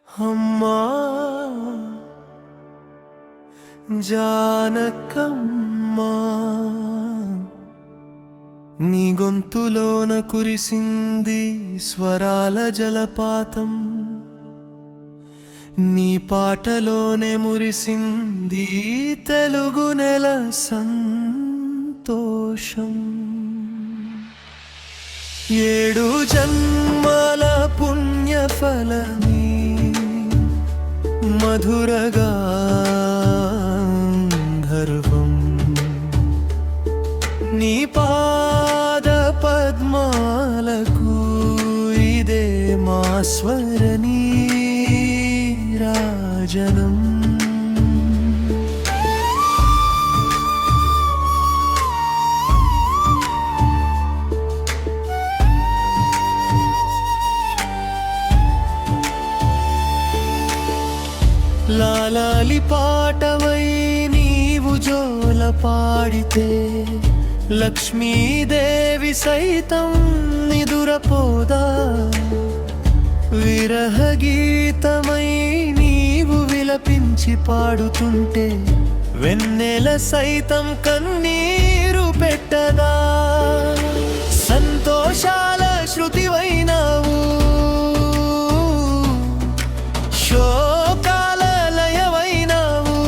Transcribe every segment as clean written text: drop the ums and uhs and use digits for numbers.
అమ్మా జానకమ్మా, నీ గొంతులోన కురిసింది స్వరాల జలపాతం, నీ పాటలోనే మురిసింది తెలుగు నెల సంతోషం. 7 జన్మల పుణ్యఫలమీ మధురగా గర్వం, నీ పాద పద్మాలకు ఇదే మా స్వరనీ రాజనం. లాలాలి పాటవై నీవు జోల పాడితే లక్ష్మీదేవి సైతం నిదురపోదా. విరహ గీతమై నీవు విలపించి పాడుతుంటే వెన్నెల సైతం కన్నీరు పెట్టదా. సంతోషాల శృతివైనావు, శోకాల లయవైనావు,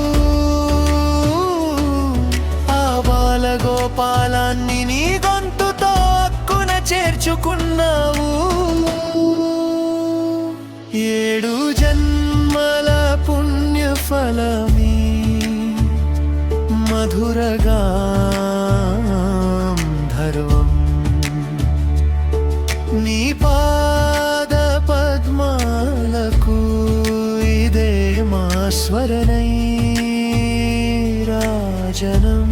ఆ బాలగోపాలాన్ని నీ గొంతుతో హక్కున చేర్చుకున్నావు. 7 జన్మల పుణ్యఫలమీ మధురగా ధర్వం, నీ పాద పద్మాలకు ఇదే మా స్వరనై రాజనం.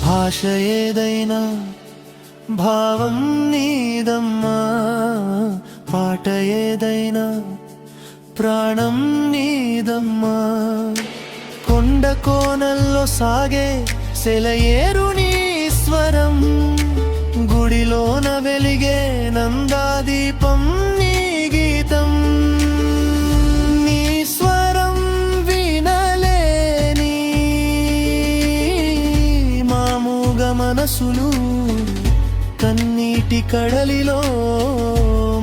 భాష ఏదైనా భావం నీదమ్మా, పాట ఏదైనా ప్రాణం నీదమ్మా. కొండ కోనల్లో సాగే సెలయేరు నీ స్వరం, గుడిలోన వెలిగే నందాదీపం నీ గీతం. నీ స్వరం వినలేని మామూగ మనసులు కన్నీటి కడలిలో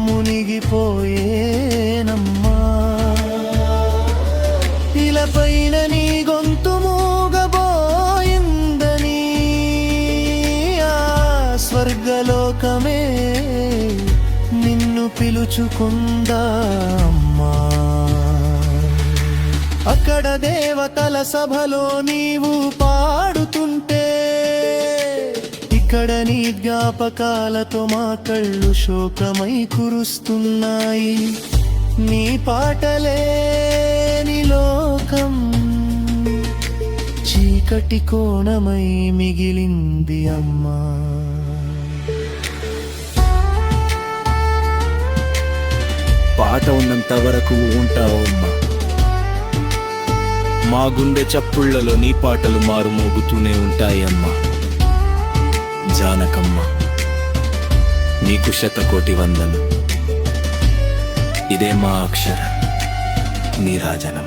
మునిగిపోయేనమ్మా. ఇలపైన నీ గొంతు మూగబోయిందని ఆ స్వర్గలోకమే నిన్ను పిలుచుకుందా అమ్మా. అక్కడ దేవతల సభలో నీవు పాడుతుంటే ఇక్కడ నీ జ్ఞాపకాలతో మా కళ్ళు శోకమై కురుస్తున్నాయి. నీ పాటలే నీ లోకం చీకటి కోణమై మిగిలింది అమ్మా. పాట ఉన్నంత వరకు ఉంటావు అమ్మా. మా గుండె చప్పుళ్లలో నీ పాటలు మారుమోగుతూనే ఉంటాయి అమ్మా. జానకమ్మ, నీకు 100,000,000 వందలు. ఇదే మా అక్షర నీరాజనం.